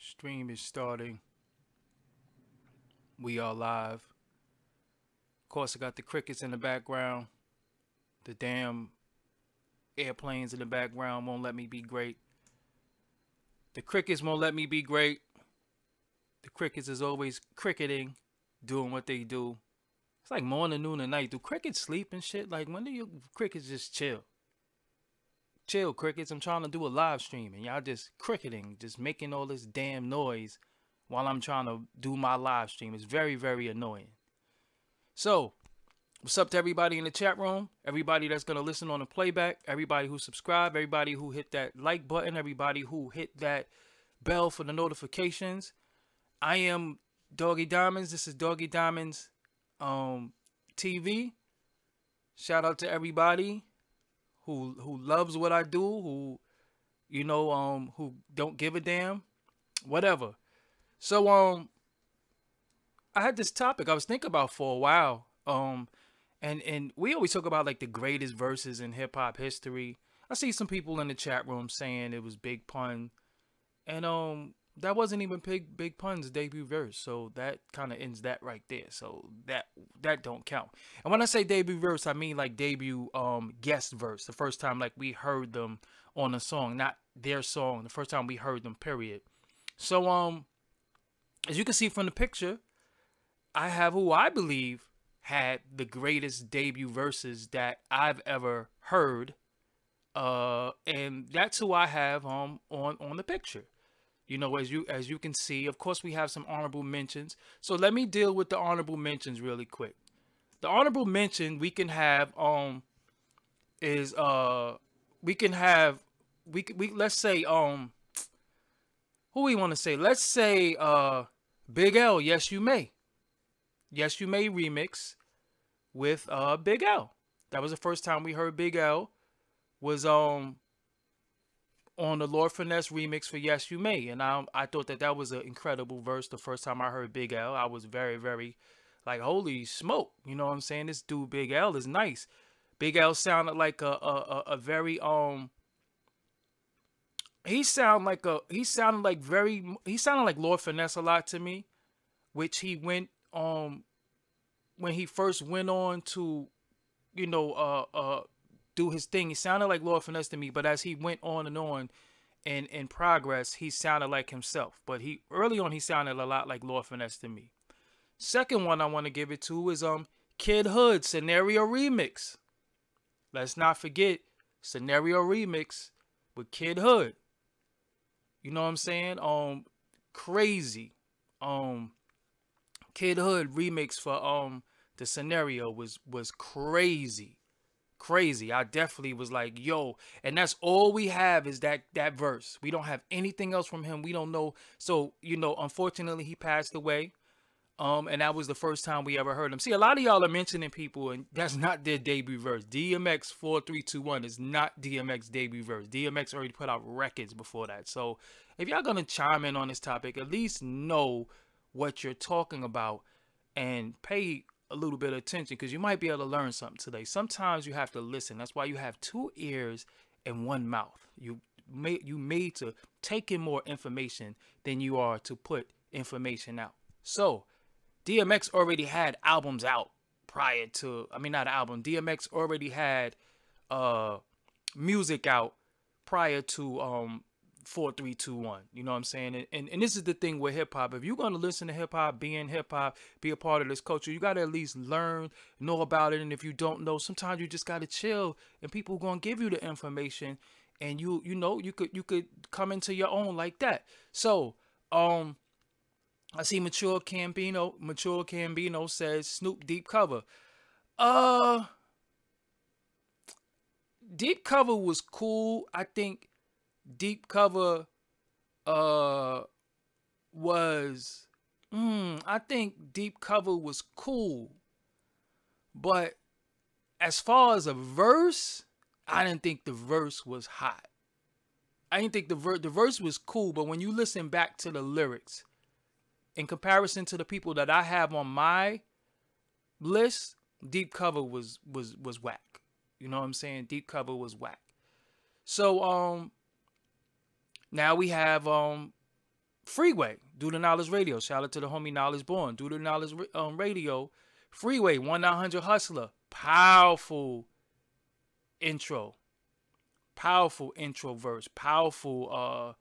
Stream is starting. We are live. Of course, I got the crickets in the background. The damn airplanes in the background won't let me be great. The crickets won't let me be great. The crickets is always cricketing, doing what they do. It's like morning, noon, and night. Do crickets sleep and shit? Like, when do you crickets just chill? Chill, crickets. I'm trying to do a live stream and y'all just cricketing, just making all this damn noise while I'm trying to do my live stream. It's very, very annoying. So, what's up to everybody in the chat room? Everybody that's going to listen on the playback. Everybody who subscribed. Everybody who hit that like button. Everybody who hit that bell for the notifications. I am Doggie Diamonds. This is Doggie Diamonds TV. Shout out to everybody who loves what I do, who who don't give a damn, whatever. So I had this topic I was thinking about for a while. And we always talk about like the greatest verses in hip hop history. I see some people in the chat room saying it was Big Pun, and that wasn't even Big Pun's debut verse, so that kind of ends that right there. So that don't count. And when I say debut verse, I mean like debut guest verse, the first time like we heard them on a song, not their song, the first time we heard them, period. So as you can see from the picture, I have who I believe had the greatest debut verses that I've ever heard, and that's who I have on the picture. You know, as you can see, of course, we have some honorable mentions. So let me deal with the honorable mentions really quick. The honorable mention we can have is let's say who we want to say? Let's say Big L, Yes You May. Yes You May remix with Big L. That was the first time we heard Big L was on the Lord Finesse remix for Yes You May. And I thought that was an incredible verse. The first time I heard Big L, I was very, very like, holy smoke. You know what I'm saying? This dude Big L is nice. Big L sounded like a very he sounded like Lord Finesse a lot to me, which he went when he first went on to do his thing. He sounded like Lord Finesse to me, but as he went on and in progress, he sounded like himself. But early on he sounded a lot like Lord Finesse to me. Second one I want to give it to is Kid Hood Scenario Remix. Let's not forget Scenario Remix with Kid Hood. You know what I'm saying? Crazy. Kid Hood remix for the Scenario was crazy. Crazy. I definitely was like, yo, and that's all we have is that verse. We don't have anything else from him. We don't know. So, unfortunately he passed away. And that was the first time we ever heard him. See, a lot of y'all are mentioning people and that's not their debut verse. DMX 4321 is not DMX debut verse. DMX already put out records before that. So if y'all gonna chime in on this topic, at least know what you're talking about and pay a little bit of attention, because you might be able to learn something today. Sometimes you have to listen. That's why you have two ears and one mouth. You made to take in more information than you are to put information out. So DMX already had albums out prior to, I mean, not an album. DMX already had music out prior to 4321. You know what I'm saying? And this is the thing with hip hop. If you're going to listen to hip hop, be in hip hop, be a part of this culture, you got to at least learn, know about it. And if you don't know, sometimes you just got to chill and people going to give you the information and you could come into your own like that. So, I see Mature Cambino says Snoop Deep Cover. Deep Cover was cool. I think Deep Cover was cool. But as far as a verse, I didn't think the verse was hot. I didn't think the verse was cool, but when you listen back to the lyrics, in comparison to the people that I have on my list, Deep Cover was whack. You know what I'm saying? Deep Cover was whack. So now we have Freeway, Do the Knowledge Radio. Shout out to the homie Knowledge Born. Do the Knowledge Radio. Freeway, 1-900 Hustler. Powerful intro. Powerful intro verse. Powerful,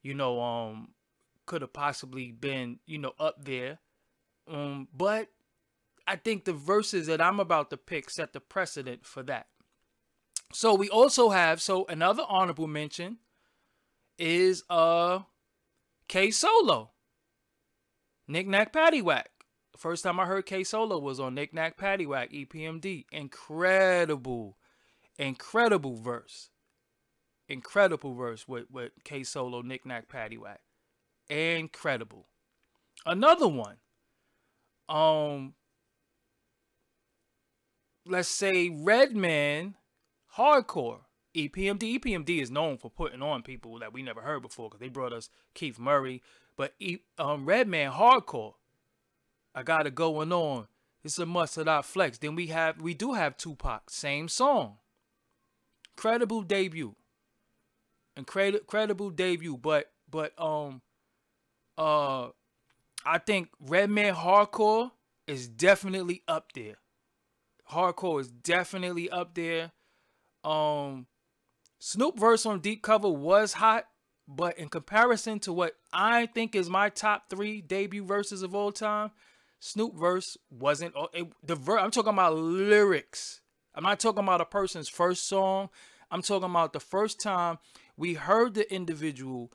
could have possibly been, up there. But I think the verses that I'm about to pick set the precedent for that. So we also have, another honorable mention is K Solo. Knick, Knack, Paddy, Wack. First time I heard K Solo was on Knick, Knack, Paddy, Wack, EPMD. Incredible verse. Incredible verse with K Solo, Knick, Knack, Paddy, Wack. Incredible. Another one. Let's say Redman, Hardcore. EPMD. EPMD is known for putting on people that we never heard before because they brought us Keith Murray. But Redman, Hardcore. I got it going on. It's a must that I flex. Then we do have Tupac. Same song. Incredible debut. Incredible debut. But I think Redman, Hardcore is definitely up there. Hardcore is definitely up there. Snoop verse on Deep Cover was hot, but in comparison to what I think is my top 3 debut verses of all time, Snoop verse wasn't. I'm talking about lyrics. I'm not talking about a person's first song. I'm talking about the first time we heard the individual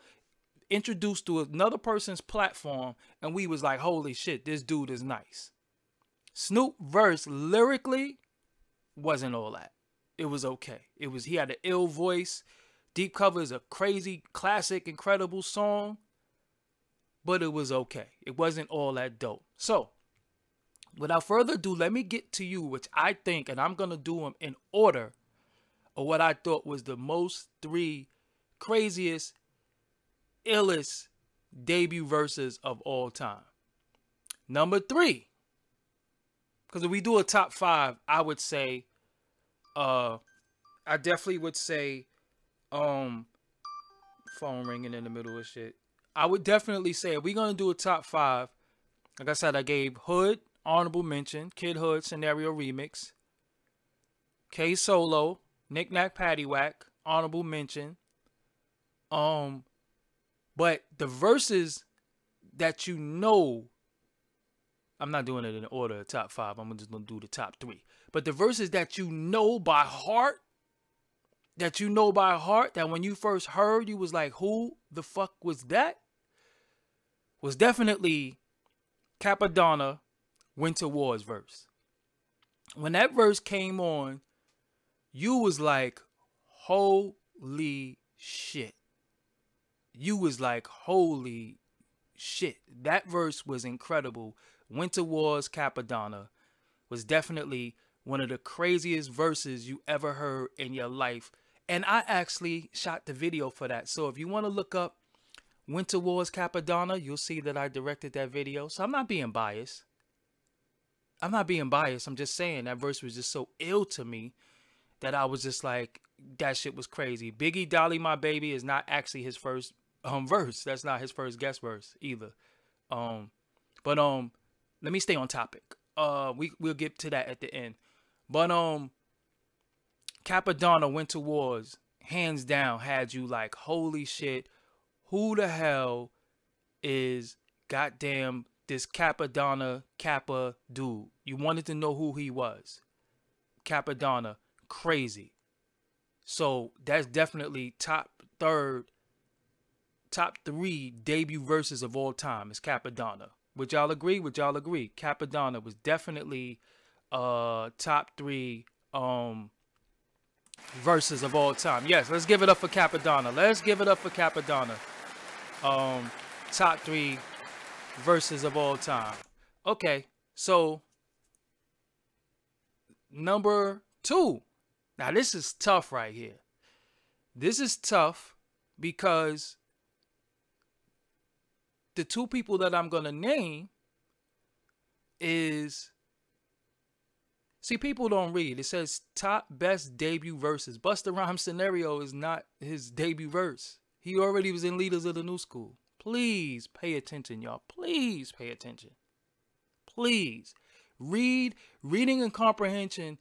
introduced to another person's platform, and we was like, holy shit, this dude is nice. Snoop verse lyrically wasn't all that. It was okay. He had an ill voice. Deep Cover is a crazy, classic, incredible song, but it was okay. It wasn't all that dope. So, without further ado, let me get to you, which I think, and I'm going to do them in order of what I thought was the most 3 craziest, illest debut verses of all time. Number 3, because if we do a top 5, I would say, I definitely would say, phone ringing in the middle of shit. I would definitely say, if we're going to do a top 5, like I said, I gave Hood, honorable mention, Kid Hood, Scenario Remix, K Solo, Knick, Knack, Paddy, Wack, honorable mention. But the verses that I'm not doing it in order of top 5. I'm just going to do the top 3. But the verses that by heart, that when you first heard, you was like, who the fuck was that? Was definitely Cappadonna, Winter Warz verse. When that verse came on, you was like, holy shit. You was like, holy shit. That verse was incredible. Winter Warz, Cappadonna was definitely one of the craziest verses you ever heard in your life. And I actually shot the video for that. So if you want to look up Winter Warz, Cappadonna, you'll see that I directed that video. So I'm not being biased. I'm just saying that verse was just so ill to me that I was just like, that shit was crazy. Biggie Dolly My Baby is not actually his first verse. That's not his first guest verse either. But let me stay on topic. We'll get to that at the end. But Cappadonna, Winter Warz, hands down had you like, holy shit, who the hell is goddamn this Cappadonna Kappa dude? You wanted to know who he was. Cappadonna, crazy. So that's definitely top 3 debut verses of all time is Cappadonna. Would y'all agree? Cappadonna was definitely top 3 verses of all time. Yes, let's give it up for Cappadonna. Top 3 verses of all time. Okay, so number 2. Now this is tough right here. This is tough because the 2 people that I'm going to name is, see, people don't read. It says top best debut verses. Busta Rhymes Scenario is not his debut verse. He already was in Leaders of the New School. Please pay attention, y'all. Please pay attention. Please. Reading and comprehension.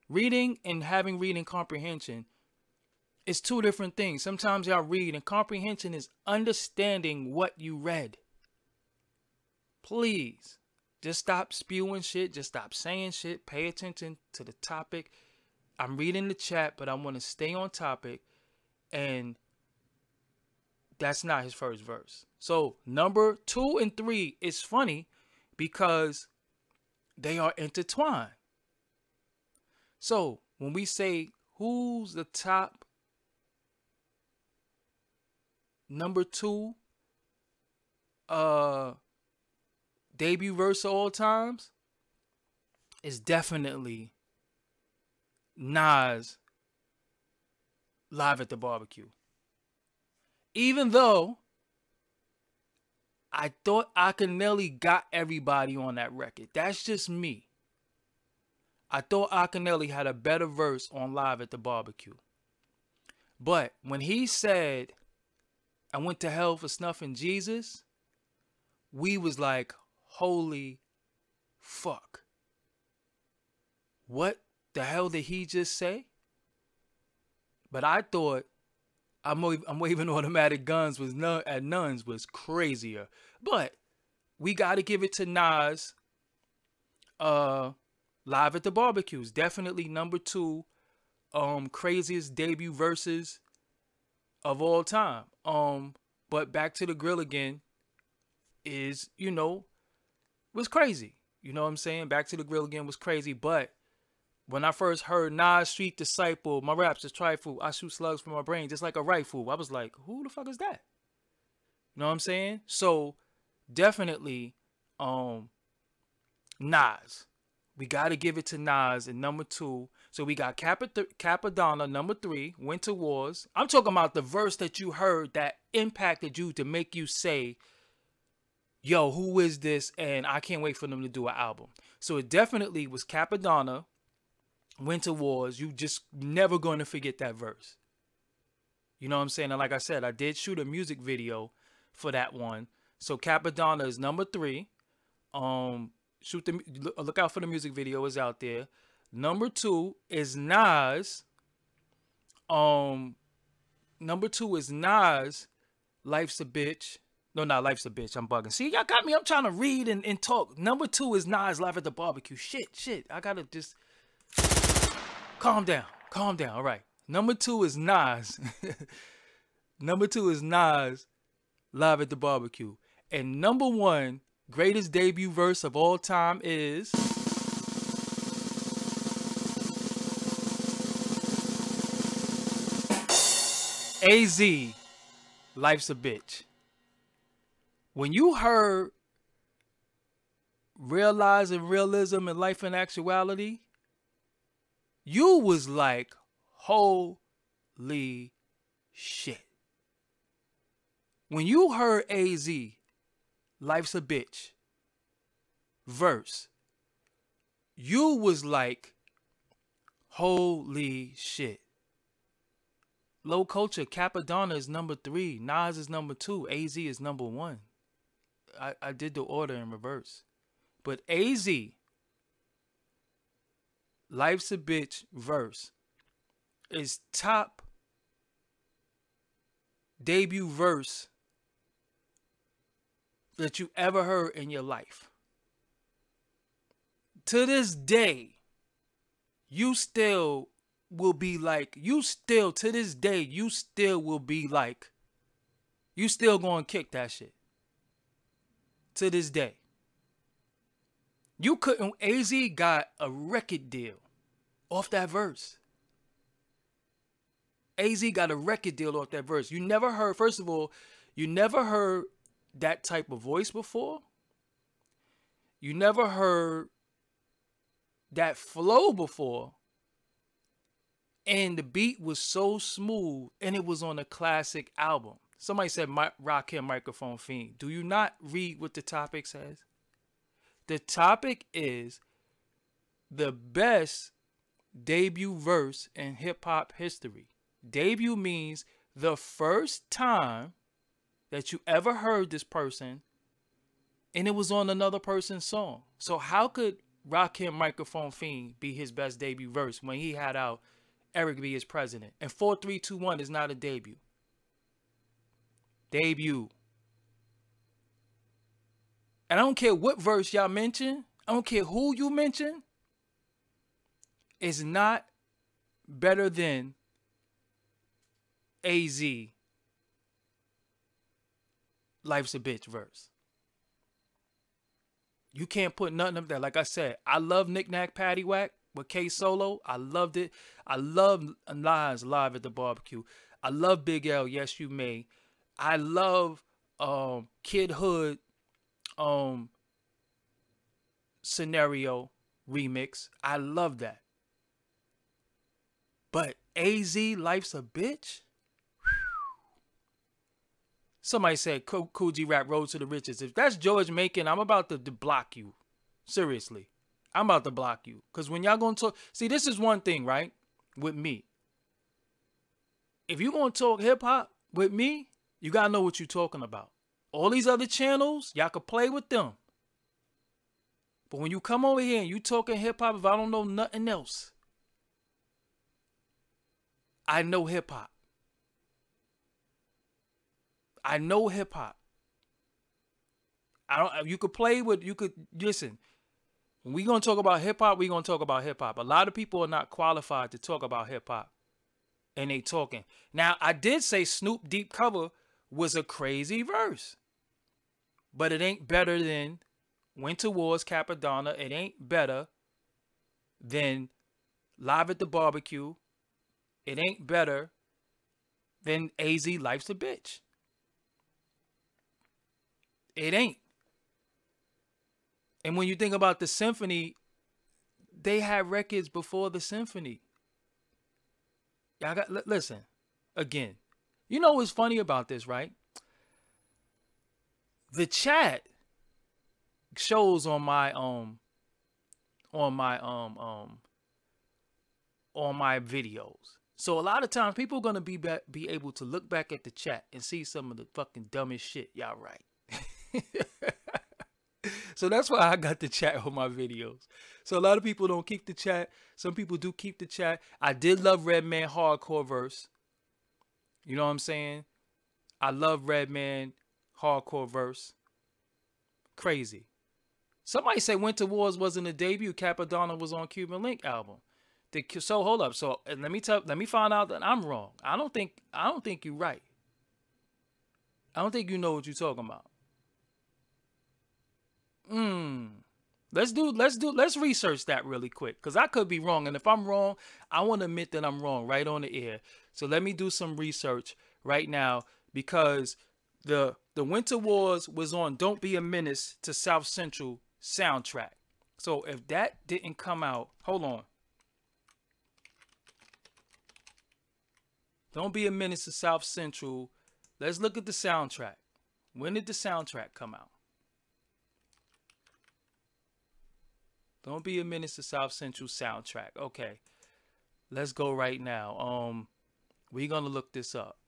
Reading and having reading comprehension is two different things. Sometimes y'all read, and comprehension is understanding what you read. Please. Just stop spewing shit. Just stop saying shit. Pay attention to the topic. I'm reading the chat, but I want to stay on topic. And that's not his first verse. So number 2 and 3 is funny because they are intertwined. So when we say who's the top number 2 debut verse of all times, it's definitely Nas Live at the Barbecue. Even though I thought Akinyele got everybody on that record. That's just me. I thought Akinyele had a better verse on Live at the Barbecue. But when he said, I went to hell for snuffing Jesus, we was like, holy fuck. What the hell did he just say? But I thought I'm waving automatic guns at nuns was crazier. But we got to give it to Nas. Live at the Barbecue is definitely number 2 craziest debut verses of all time. But Back to the Grill Again is, was crazy. You know what I'm saying? Back to the Grill Again was crazy. But when I first heard Nas Street Disciple, my raps is trifle, I shoot slugs from my brain just like a rifle, I was like, who the fuck is that? You know what I'm saying? So definitely Nas. We got to give it to Nas in number 2. So we got Cappadonna, number 3, Winter Warz. I'm talking about the verse that you heard that impacted you to make you say, yo, who is this? And I can't wait for them to do an album. So it definitely was Cappadonna, Winter Warz. You just never going to forget that verse. You know what I'm saying? And like I said, I did shoot a music video for that one. So Cappadonna is number 3. Look out for the music video, is out there. Number 2 is Nas. Number 2 is Nas. Life's a Bitch. No, not Life's a Bitch. I'm bugging. See, y'all got me. I'm trying to read and talk. Number 2 is Nas Live at the Barbecue. Shit. I gotta just calm down. All right. Number 2 is Nas. Number 2 is Nas Live at the Barbecue. And number 1 greatest debut verse of all time is AZ, Life's a Bitch. When you heard Realizing Realism and Life in Actuality, you was like, holy shit. When you heard AZ, Life's a Bitch verse, you was like, holy shit. Low Culture, Cappadonna is number 3. Nas is number 2. AZ is number 1. I did the order in reverse. But AZ, Life's a Bitch verse is top debut verse that you ever heard in your life. To this day, you still will be like, to this day, you still will be like, you still gonna kick that shit. To this day. You couldn't, AZ got a record deal off that verse. AZ got a record deal off that verse. You never heard, first of all, you never heard that type of voice before. You never heard that flow before. And the beat was so smooth, and it was on a classic album. Somebody said, Rakim Microphone Fiend. Do you not read what the topic says? The topic is the best debut verse in hip-hop history. Debut means the first time that you ever heard this person, and it was on another person's song. So how could Rakim Microphone Fiend be his best debut verse when he had out Erick be his president? And 4321 is not a debut. Debut. And I don't care what verse y'all mention. I don't care who you mention. It's not better than AZ Life's a Bitch verse. You can't put nothing up there. Like I said, I love Knick, Knack, Paddy, Wack with K Solo. I loved it. I love Lies Live at the Barbecue. I love Big L, Yes You May. I love Kid Hood Scenario remix. I love that. But AZ Life's a Bitch? Somebody said Cool G Rap Road to the Riches. If that's George Macon, I'm about to block you. Seriously. I'm about to block you. Because when y'all going to talk... See, this is one thing, right? With me. If you going to talk hip-hop with me, you got to know what you're talking about. All these other channels, y'all can play with them. But when you come over here and you talking hip-hop, if I don't know nothing else, I know hip-hop. I know hip-hop. You could play with, listen, when we going to talk about hip-hop, we going to talk about hip-hop. A lot of people are not qualified to talk about hip-hop. And they talking. Now, I did say Snoop Deep Cover was a crazy verse. But it ain't better than Winter Warz, Cappadonna. It ain't better than Live at the Barbecue. It ain't better than AZ Life's a Bitch. It ain't. And when you think about the symphony, they had records before the symphony. Y'all got, listen, again, you know what's funny about this, right? The chat shows on my videos. So a lot of times people are gonna be able to look back at the chat and see some of the fucking dumbest shit y'all write. So that's why I got the chat on my videos. So a lot of people don't keep the chat. Some people do keep the chat. I did love Redman hardcore verse. You know what I'm saying? I love Redman hardcore verse. Crazy. Somebody say Winter Warz wasn't a debut. Cappadonna was on Cuban Link album. So hold up. So let me find out that I'm wrong. I don't think you're right. I don't think you know what you're talking about. Let's research that really quick, because I could be wrong. And if I'm wrong, I want to admit that I'm wrong right on the air. So let me do some research right now, because the Winter Warz was on Don't Be a Menace to South Central soundtrack. So if that didn't come out, hold on. Don't Be a Menace to South Central. Let's look at the soundtrack. When did the soundtrack come out? Don't Be a Menace to South Central soundtrack. Okay. Let's go right now. We're going to look this up.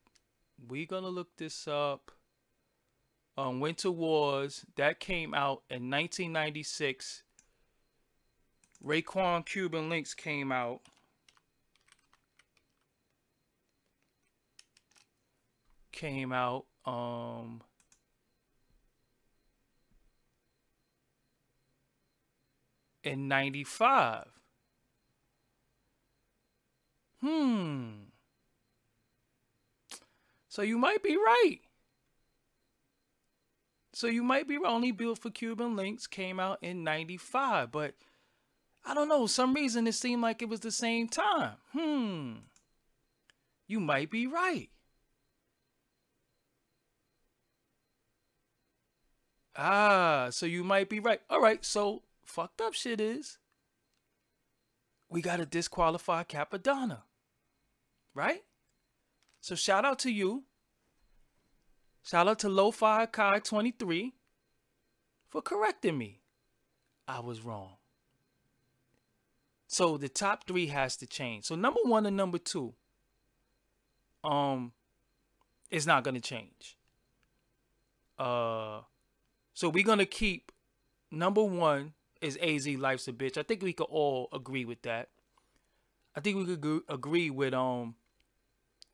Winter Warz, that came out in 1996. Raekwon Cuban Links came out in 95. So you might be right. Only Built for Cuban Links came out in 95, but I don't know, some reason it seemed like it was the same time. You might be right. So you might be right. All right, so fucked up shit is we got to disqualify Cappadonna, right? So shout out to you. Shout out to Lo-Fi Kai 23 for correcting me. I was wrong. So the top 3 has to change. So number 1 and number 2 is not going to change. So we're gonna keep number 1 is AZ Life's a Bitch. I think we could all agree with that. I think we could agree with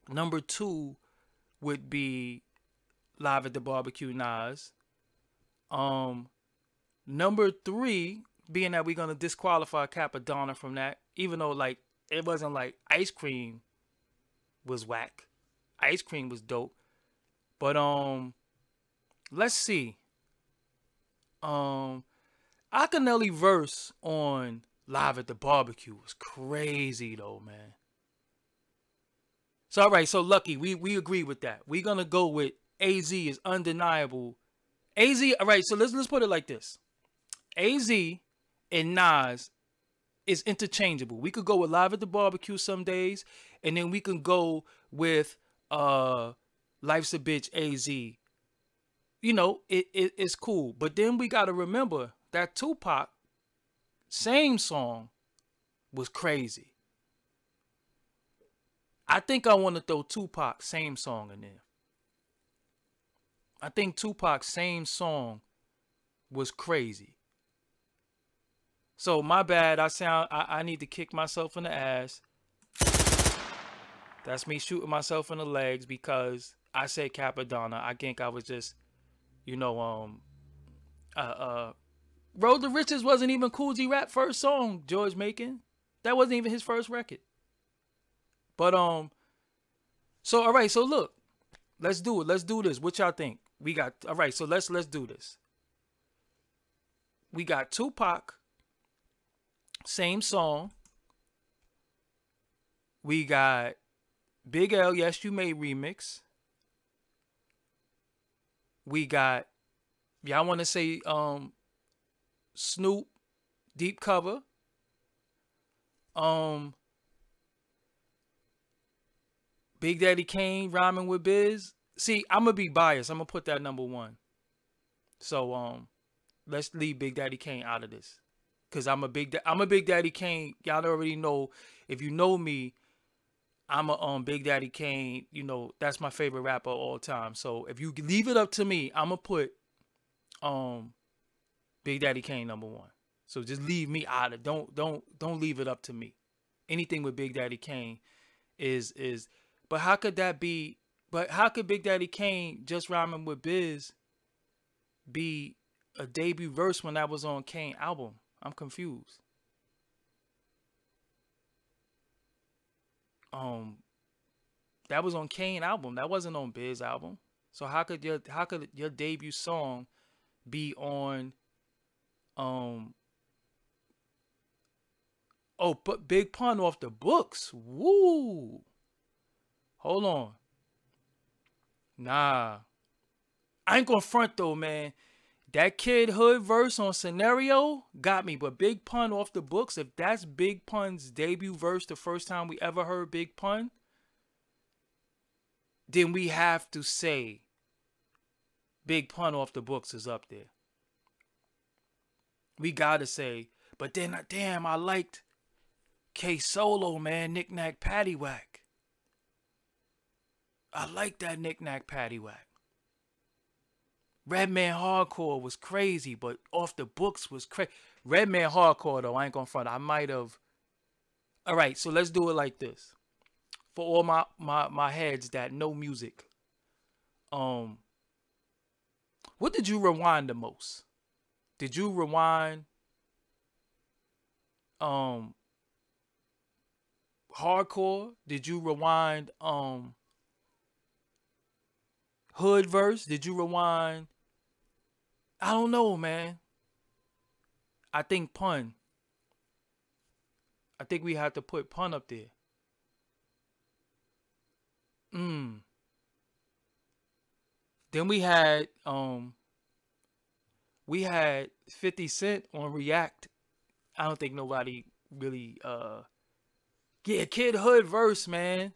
number 2 would be Live at the Barbecue Nas. Number 3, being that we're gonna disqualify Cappadonna from that, even though like it wasn't like Ice Cream was whack. Ice Cream was dope. But let's see. Akinelli verse on Live at the Barbecue was crazy though, man. So alright, so Lucky, we agree with that. We're gonna go with AZ is undeniable. AZ, alright, so let's put it like this. AZ and Nas is interchangeable. We could go with Live at the Barbecue some days, and then we can go with Life's a Bitch AZ. You know, it's cool. But then we gotta remember that Tupac same song was crazy. I think I want to throw Tupac same song in there. I think Tupac's same song was crazy. So my bad. I need to kick myself in the ass. That's me shooting myself in the legs because I said Cappadonna. I think I was just, you know, Road to Riches wasn't even Kool G Rap first song, George Macon. That wasn't even his first record. But so all right, so look, let's do it. Let's do this. What y'all think? We got all right, so let's do this. We got Tupac, same song. We got Big L, Yes You May remix. We got, y'all want to say Snoop, Deep Cover. Big Daddy Kane rhyming with Biz. See, I'm gonna be biased. I'm gonna put that number 1. So let's leave Big Daddy Kane out of this, cause I'm a Big Daddy Kane. Y'all already know. If you know me, I'm a Big Daddy Kane. You know that's my favorite rapper of all time. So if you leave it up to me, I'm gonna put Big Daddy Kane number 1. So just leave me out of. Don't leave it up to me. Anything with Big Daddy Kane is. But how could that be? But how could Big Daddy Kane just rhyming with Biz be a debut verse when that was on Kane album? I'm confused. That was on Kane album. That wasn't on Biz album. So how could your debut song be on oh, but Big Pun Off the Books. Woo. Hold on. Nah. I ain't gonna front though, man. That Kid Hood verse on Scenario got me. But Big Pun Off the Books, if that's Big Pun's debut verse, the first time we ever heard Big Pun, then we have to say Big Pun Off the Books is up there. We gotta say. But then, damn, I liked K Solo, man. Knick, Knack, Paddy, Wack. I like that Knick, Knack, Paddy, Wack. Redman Hardcore was crazy, but Off the Books was crazy. Redman Hardcore, though, I ain't gonna front. I might have. All right, so let's do it like this. For all my heads that know music, what did you rewind the most? Did you rewind Hardcore? Did you rewind Hood verse? Did you rewind? I don't know, man. I think Pun. I think we have to put Pun up there. Then we had 50 Cent on React. I don't think nobody really yeah, Kid Hood verse, man.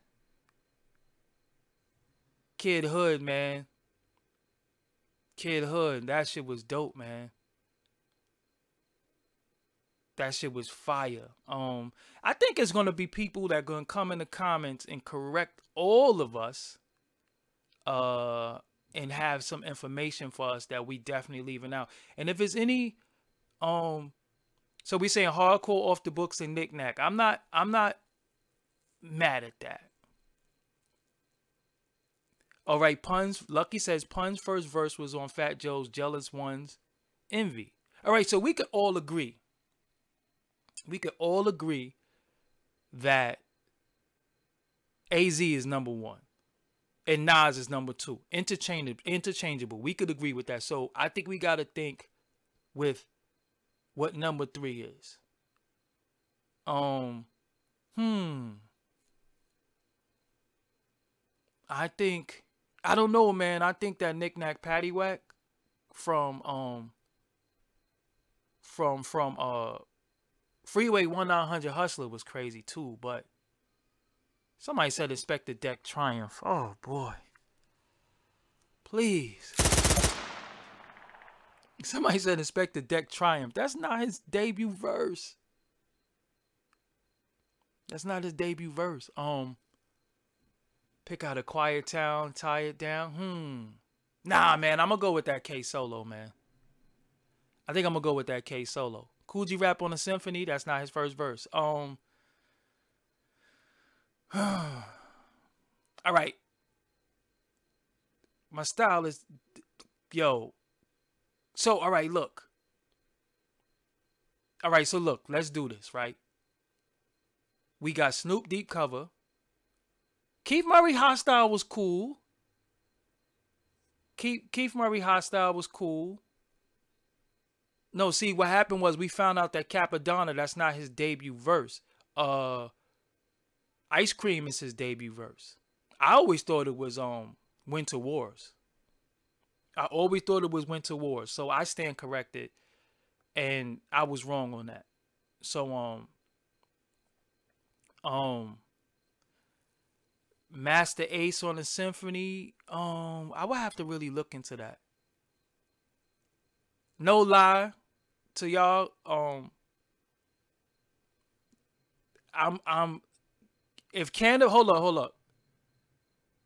Kid Hood, man. Kid Hood, that shit was dope, man. That shit was fire. I think it's gonna be people that gonna come in the comments and correct all of us. and have some information for us that we definitely leaving out. And if it's any, so we saying hardcore off the books and Knack. I'm not mad at that. All right, Pun's, Lucky says Pun's first verse was on Fat Joe's Jealous Ones, Envy. All right, so we could all agree. We could all agree that AZ is number one and Nas is number two. Interchangeable. We could agree with that. So I think we got to think with what number three is. I think, I don't know, man. I think that Knick, Knack, Paddy, Wack from Freeway 1900 Hustler was crazy too, but somebody said Inspector Deck Triumph. Oh boy. Please. Somebody said Inspector Deck Triumph. That's not his debut verse. That's not his debut verse. Pick out a quiet town, tie it down. Nah, man, I'm gonna go with that K Solo, man. I think I'm gonna go with that K Solo. Cool G Rap on a Symphony, that's not his first verse. All right. My style is, yo. So, all right, look. All right, so look, let's do this, right? We got Snoop Deep Cover. Keith Murray Hostile was cool. Keith Murray Hostile was cool. No, see, what happened was we found out that Cappadonna, that's not his debut verse. Ice Cream is his debut verse. I always thought it was Winter Warz. I always thought it was Winter Warz. So I stand corrected. And I was wrong on that. So Master Ace on the Symphony, I would have to really look into that. No lie to y'all, if hold up.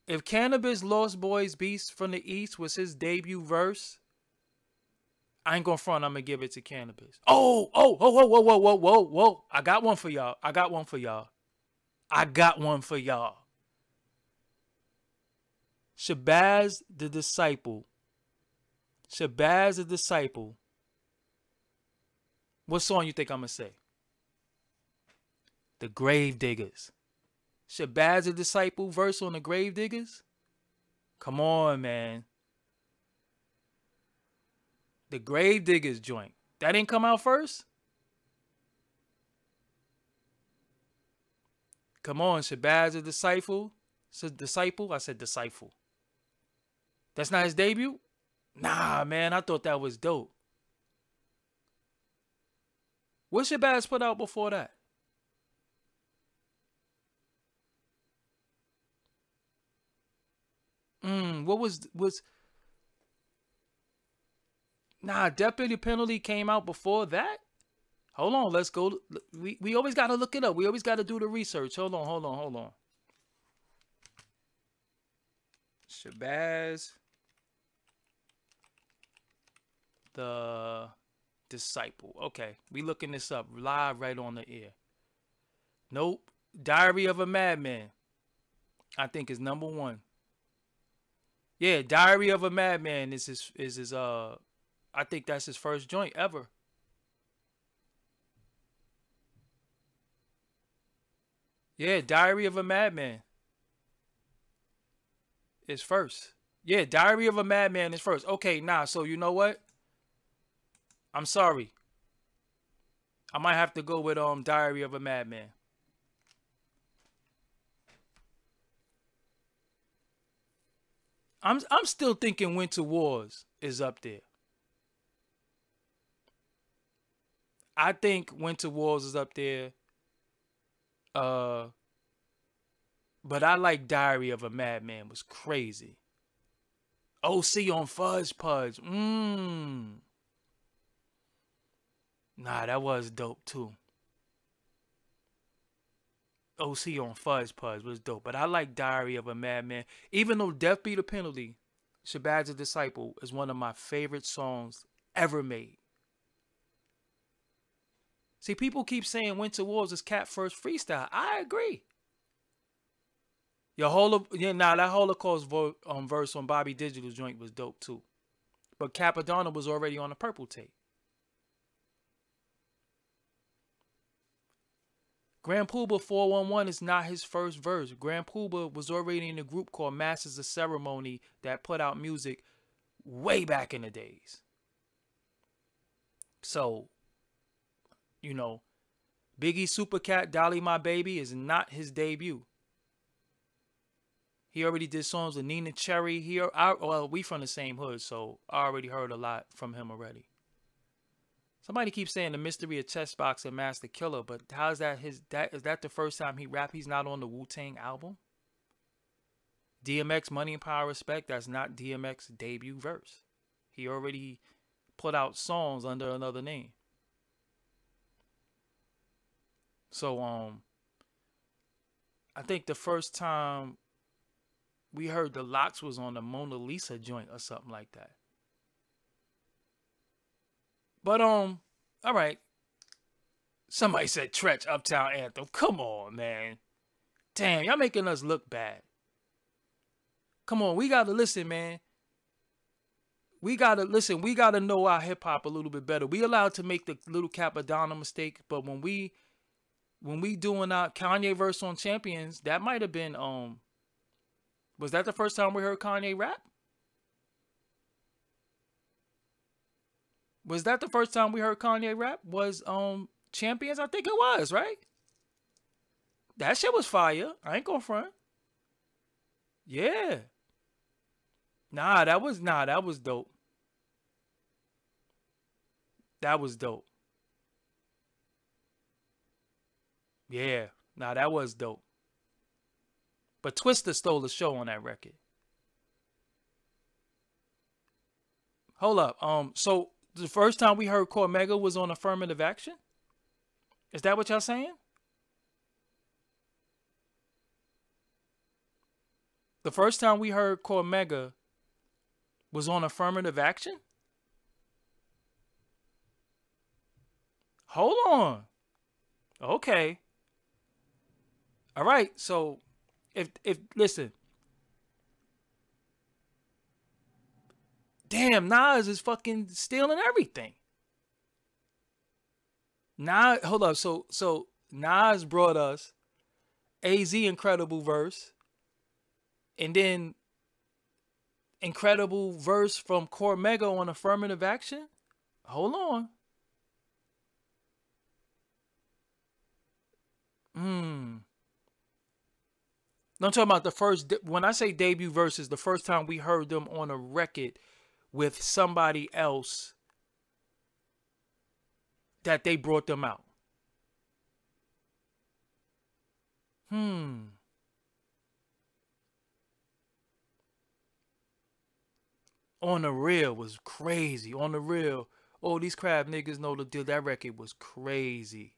If Cannabis Lost Boys Beast from the East was his debut verse, I ain't gonna front, I'm gonna give it to Cannabis. Whoa. I got one for y'all. Shabazz the Disciple. What song you think I'm gonna say? The Grave Diggers. Shabazz the Disciple verse on the Grave Diggers? Come on, man. The Grave Diggers joint. That didn't come out first? Come on, Shabazz the Disciple. Disciple? I said Disciple. That's not his debut? Nah, man, I thought that was dope. What Shabazz put out before that? What was Nah, Deputy Penalty came out before that? Hold on, let's go. We always got to look it up. We always got to do the research. Hold on. Shabazz the Disciple. Okay, we looking this up live right on the air. Nope. Diary of a Madman, I think, is number one. Yeah, Diary of a Madman is his I think that's his first joint ever. Yeah, Diary of a Madman is first. Yeah, Diary of a Madman is first. Okay, nah, so you know what? I'm sorry. I might have to go with Diary of a Madman. I'm still thinking Winter Warz is up there. I think Winter Warz is up there. But I like Diary of a Madman was crazy. OC on Fudge Pudge. Nah, that was dope too. OC on Fudge Pudge was dope. But I like Diary of a Madman. Even though Death Be the Penalty, Shabazz the Disciple is one of my favorite songs ever made. See, people keep saying Winter Warz is Cat first freestyle. I agree. That Holocaust verse on Bobby Digital's joint was dope too. But Cappadonna was already on the purple tape. Grand Poobah 411 is not his first verse. Grand Poobah was already in a group called Masters of Ceremony that put out music way back in the days. So, you know, Biggie Supercat, Dolly My Baby is not his debut. He already did songs with Nina Cherry. We from the same hood, so I already heard a lot from him already. Somebody keeps saying the Mystery of Chessbox and Master Killer, but how is that is that the first time he rapped? He's not on the Wu-Tang album. DMX Money and Power Respect, that's not DMX's debut verse. He already put out songs under another name. So I think the first time we heard the Locks was on the Mona Lisa joint or something like that. But all right. Somebody said Tretch Uptown Anthem. Come on, man. Damn, y'all making us look bad. Come on, we gotta listen, man. We gotta listen. We gotta know our hip hop a little bit better. We allowed to make the little Cappadonna mistake, but when we doing our Kanye verse on Champions, that might have been was that the first time we heard Kanye rap? Was that the first time we heard Kanye rap? Was Champions? I think it was, right? That shit was fire. I ain't gonna front. Yeah. Nah, that was dope. That was dope. Yeah. Nah, that was dope. But Twista stole the show on that record. Hold up. So the first time we heard Cormega was on Affirmative Action? Is that what y'all saying? The first time we heard Cormega was on Affirmative Action? Hold on. Okay. All right. So if listen. Damn, Nas is fucking stealing everything. Nas, hold up. So Nas brought us AZ Incredible Verse. And then incredible verse from Cormega on Affirmative Action. Hold on. No, I'm talking about the first. When I say debut verses, the first time we heard them on a record with somebody else that they brought them out. On the Real was crazy. On the Real. Oh, these crab niggas know the deal. That record was crazy.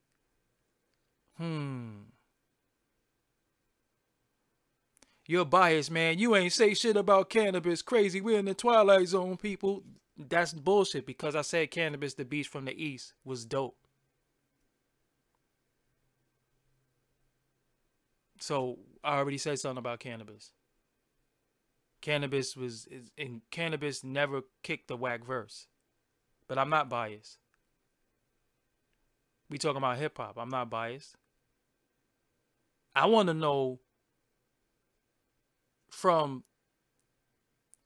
You're biased, man. You ain't say shit about cannabis. Crazy. We're in the Twilight Zone, people. That's bullshit because I said Cannabis, the Beast from the East, was dope. So I already said something about Cannabis. Cannabis never kicked the Wack verse. But I'm not biased. We talking about hip hop. I'm not biased. I want to know from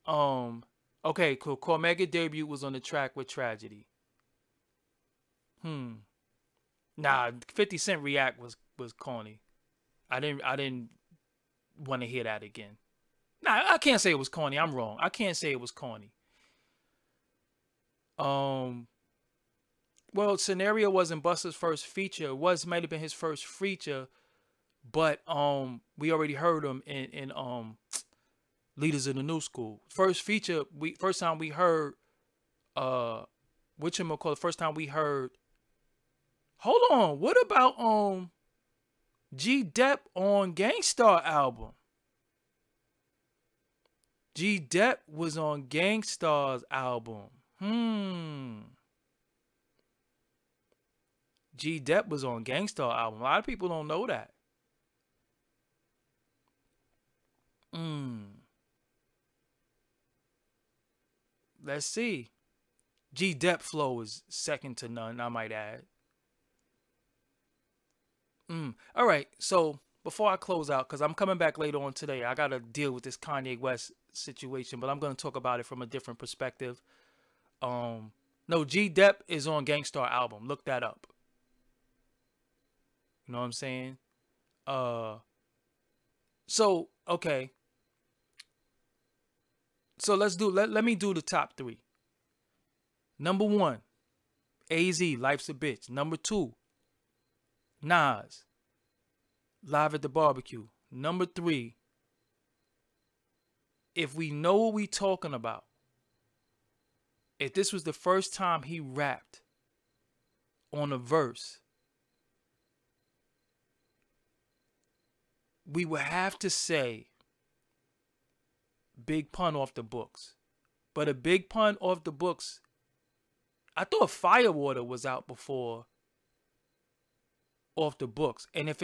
okay, cool. Cormega debut was on the track with Tragedy. Nah, 50 Cent React was corny. I didn't want to hear that again. Nah, I can't say it was corny. I'm wrong. I can't say it was corny. Well, Scenario wasn't Busta's first feature. It might have been his first feature, but we already heard him in Leaders of the New School. First time we heard first time we heard. Hold on, what about G Dep on Gangstar album? G Dep was on Gangstar's album. G Dep was on Gangstar album. A lot of people don't know that. Let's see. G Dep flow is second to none, I might add. All right, so before I close out, because I'm coming back later on today, I got to deal with this Kanye West situation, but I'm going to talk about it from a different perspective. No, G Dep is on Gangstar album. Look that up. You know what I'm saying? So, okay. So let me do the top 3. Number 1, AZ, Life's a Bitch. Number 2, Nas, Live at the Barbecue. Number 3, if we know what we talking about, if this was the first time he rapped on a verse, we would have to say Big Pun Off the Books. But a Big Pun Off the Books, I thought Firewater was out before Off the Books. And if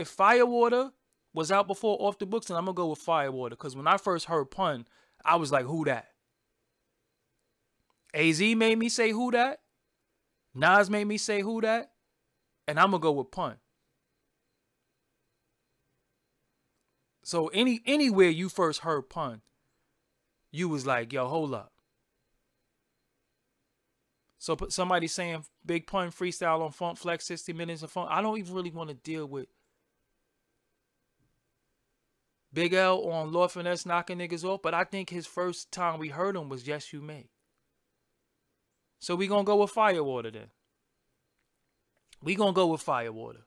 Firewater was out before Off the Books, then I'm gonna go with Firewater. Because when I first heard Pun, I was like, who that? AZ made me say who that. Nas made me say who that. And I'm gonna go with Pun. So anywhere you first heard Pun, you was like, yo, hold up. So somebody saying Big Pun freestyle on Funk Flex, 60 minutes of fun. I don't even really want to deal with Big L on Lord Finesse knocking niggas off, but I think his first time we heard him was Yes You May. So we gonna go with Firewater then. We gonna go with Firewater.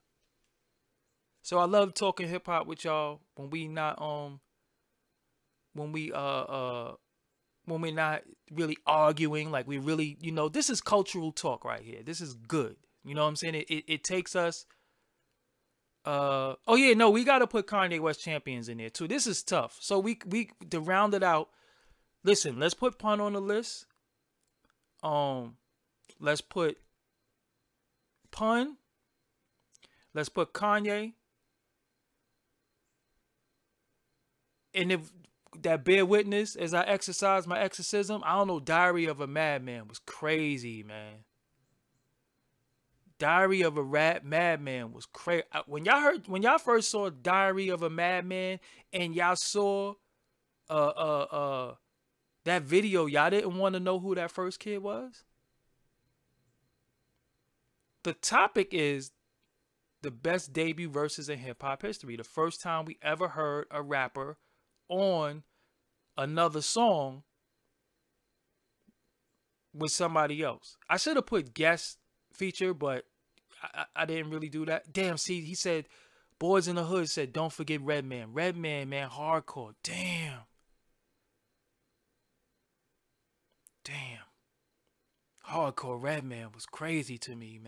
So I love talking hip hop with y'all when we not when we're not really arguing, like we really, you know, this is cultural talk right here. This is good. You know what I'm saying? It takes us oh yeah, no, we gotta put Kanye West Champions in there too. This is tough. So we to round it out, listen, let's put Pun on the list. Let's put Pun. Let's put Kanye. And if that bear witness as I exercise my exorcism, I don't know, Diary of a Madman was crazy, man. Diary of a Madman was crazy. When y'all first saw Diary of a Madman and y'all saw that video, y'all didn't want to know who that first kid was? The topic is the best debut verses in hip hop history. The first time we ever heard a rapper on another song with somebody else. I should have put guest feature, but I didn't really do that. Damn, see, he said, Boys in the Hood said, don't forget Redman. Redman, man, hardcore. Damn. Hardcore Redman was crazy to me,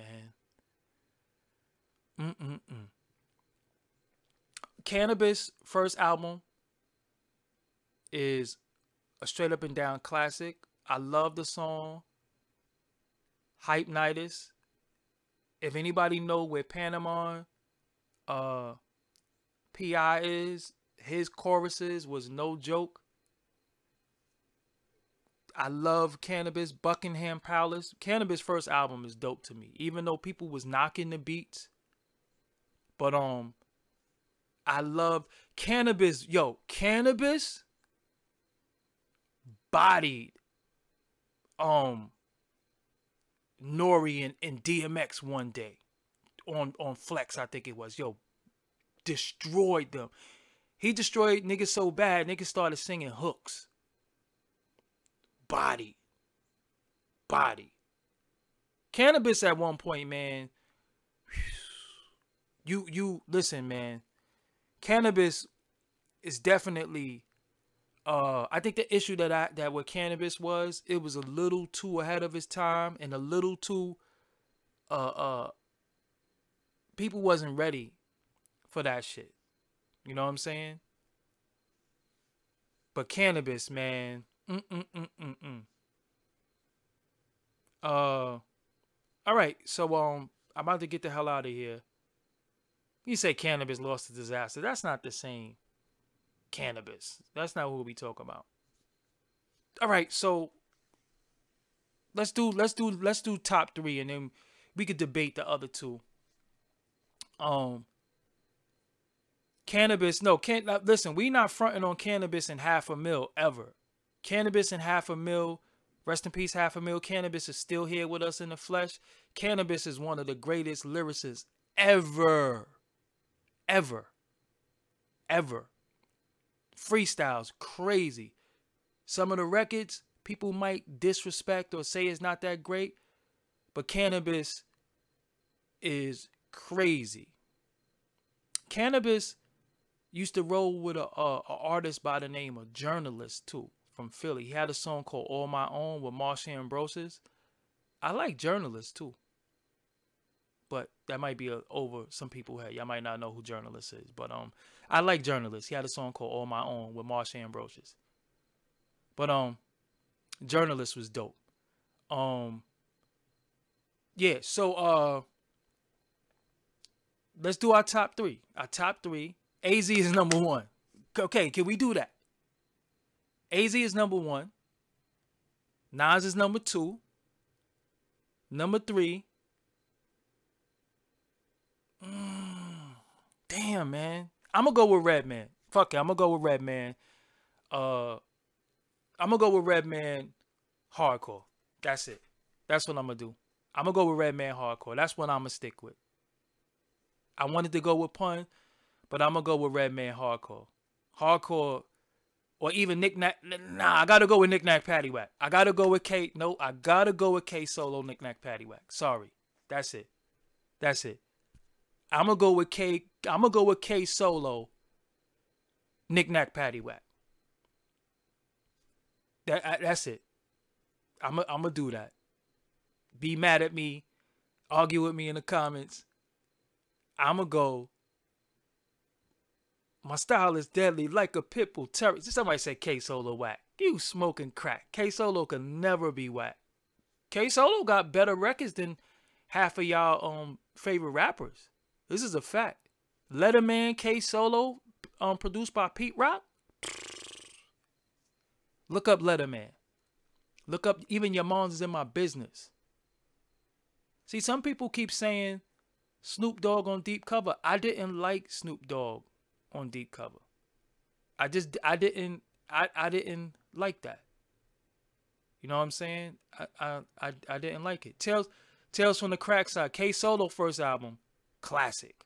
man. Cannabis first album is a straight up and down classic. I love the song Hype Nightus. If anybody know where Panama P.I. is, his choruses was no joke. I love Cannabis, Buckingham Palace. Cannabis first album is dope to me, even though people was knocking the beats. But I love Cannabis. Yo, Cannabis bodied Nori and DMX one day on Flex, I think it was. Yo, destroyed them. He destroyed niggas so bad, niggas started singing hooks. Body. Cannabis at one point, man. You listen, man. Cannabis is definitely I think the issue that with Cannabis was it was a little too ahead of its time and a little too people wasn't ready for that shit. You know what I'm saying? But cannabis, man. All right. So I'm about to get the hell out of here. You say cannabis lost to disaster. That's not the same cannabis. That's not what we talk about. All right. So let's do top 3, and then we could debate the other 2. Cannabis, no, listen, we not fronting on cannabis in $500,000 ever. Cannabis in $500,000, rest in peace, $500,000. Cannabis is still here with us in the flesh. Cannabis is one of the greatest lyricists ever. Freestyles, crazy. Some of the records, people might disrespect or say it's not that great, but cannabis is crazy. Cannabis used to roll with a artist by the name of Journalist too, from Philly. He had a song called All My Own with Marsha Ambrosius. I like Journalist too, but that might be over some people head. Y'all might not know who Journalist is, but I like Journalist. He had a song called All My Own with Marsha Ambrosius. But Journalist was dope. Yeah, so let's do our top 3. Our top 3. AZ is number 1. Okay, can we do that? AZ is number 1. Nas is number 2. Number 3. Damn, man. I'm going to go with Redman. Fuck it, I'm going to go with Redman. I'm going to go with Redman Hardcore. That's it. That's what I'm going to do. I'm going to go with Redman Hardcore. That's what I'm going to stick with. I wanted to go with Pun, but I'm going to go with Redman Hardcore. Hardcore, or even Knack. Nah, I got to go with Knack, Paddy, Wack. I got to go with K. No, I got to go with K Solo, Knack, Paddy, Wack. Sorry. That's it. I'm going to go with K. I'm going to go with K Solo, Knack, Paddy, Wack. That's it. I'm going to do that. Be mad at me. Argue with me in the comments. I'm going to go. My style is deadly like a pit bull terrier. Somebody say K Solo Wack. You smoking crack. K Solo can never be Wack. K Solo got better records than half of y'all favorite rappers. This is a fact. Letterman, K Solo, produced by Pete Rock. Look up Letterman. Look up Even Your Mom's Is in My Business. See, some people keep saying Snoop Dogg on deep cover. I didn't like Snoop Dogg on deep cover. I didn't like that. You know what I'm saying? I didn't like it. Tales from the Crack Side. K Solo first album, classic.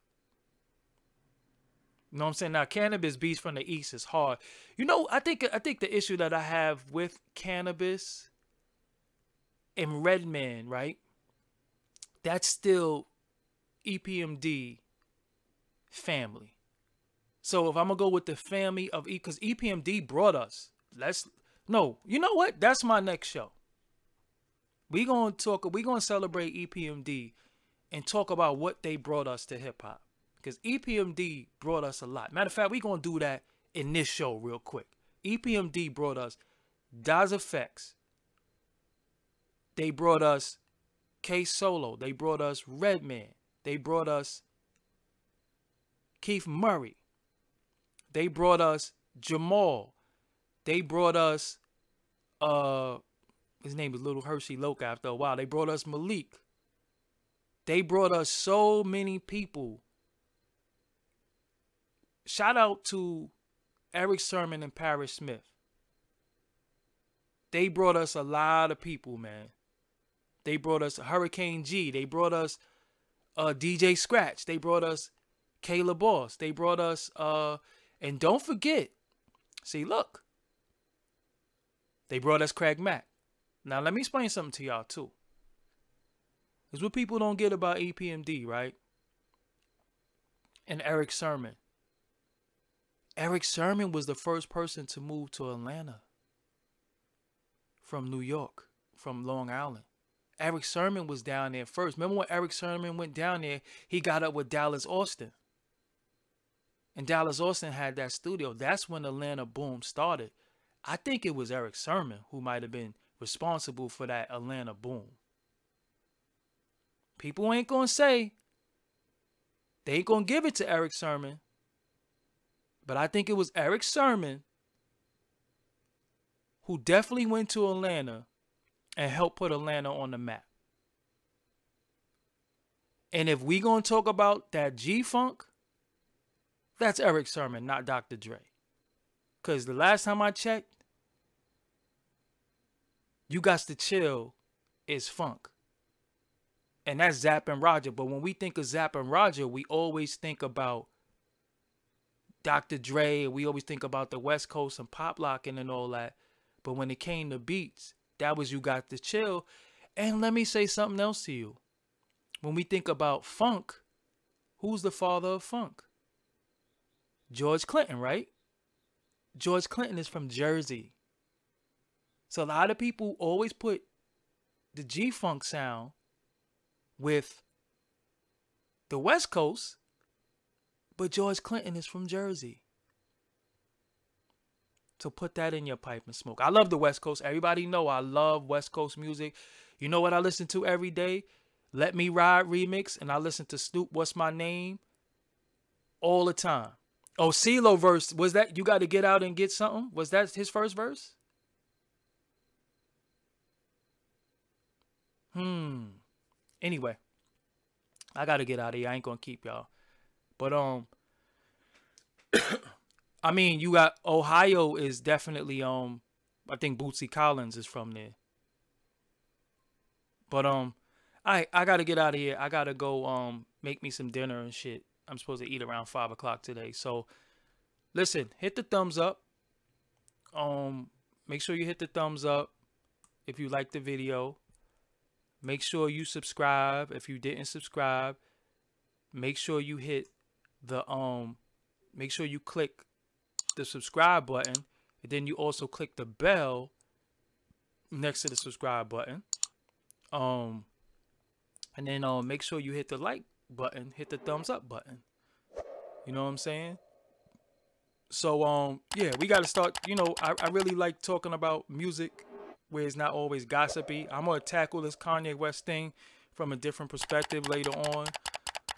You know what I'm saying? Now, Cannabis Beast from the East is hard. You know, I think the issue that I have with Cannabis and Redman, right? That's still EPMD family. So if I'm gonna go with the family of because EPMD brought us. You know what? That's my next show. We're gonna celebrate EPMD and talk about what they brought us to hip hop. Because EPMD brought us a lot. Matter of fact, we're going to do that in this show real quick. EPMD brought us Das Effects. They brought us K Solo. They brought us Redman. They brought us Keith Murray. They brought us Jamal. They brought us, his name is Little Hershey Loke after a while. They brought us Malik. They brought us so many people. Shout out to Erick Sermon and Parrish Smith. They brought us a lot of people, man. They brought us Hurricane G. They brought us DJ Scratch. They brought us Kayla Boss. They brought us, and don't forget, see, look. They brought us Craig Mack. Now, let me explain something to y'all, too. Because what people don't get about EPMD, right? And Erick Sermon. Erick Sermon was the first person to move to Atlanta from New York, from Long Island. Erick Sermon was down there first. Remember when Erick Sermon went down there, he got up with Dallas Austin. And Dallas Austin had that studio. That's when Atlanta boom started. I think it was Erick Sermon who might have been responsible for that Atlanta boom. People ain't gonna say, they ain't gonna give it to Erick Sermon, but I think it was Erick Sermon who definitely went to Atlanta and helped put Atlanta on the map. And if we gonna talk about that G-Funk, that's Erick Sermon, not Dr. Dre. Because the last time I checked, You Got to Chill is funk. And that's Zapp and Roger. But when we think of Zapp and Roger, we always think about Dr. Dre. We always think about the West Coast and pop locking and all that. But when it came to beats, that was You Got to Chill. And let me say something else to you. When we think about funk, who's the father of funk? George Clinton, right? George Clinton is from Jersey. So a lot of people always put the G-Funk sound with the West Coast, but George Clinton is from Jersey. So put that in your pipe and smoke. I love the West Coast. Everybody know I love West Coast music. You know what I listen to every day? Let Me Ride remix, and I listen to Snoop, What's My Name, all the time. Oh, CeeLo verse, was that You Got to Get Out and Get Something? Was that his first verse? Anyway, I got to get out of here. I ain't going to keep y'all. But, I mean, you got Ohio is definitely, I think Bootsy Collins is from there. But, I got to get out of here. I got to go, make me some dinner and shit. I'm supposed to eat around 5 o'clock today. So, listen, hit the thumbs up. Make sure you hit the thumbs up if you like the video. Make sure you subscribe if you didn't subscribe. Make sure you hit the, make sure you click the subscribe button. And then you also click the bell next to the subscribe button. And then make sure you hit the like button, hit the thumbs up button. You know what I'm saying? So yeah, we got to start, you know, I really like talking about music where it's not always gossipy. I'm going to tackle this Kanye West thing from a different perspective later on.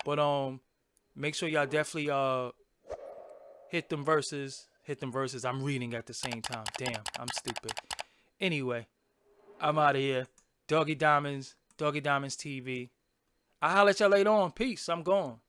But make sure y'all definitely hit them verses. I'm reading at the same time. Damn, I'm stupid. Anyway, I'm out of here. Doggie Diamonds TV. I'll holler at y'all later on. Peace. I'm gone.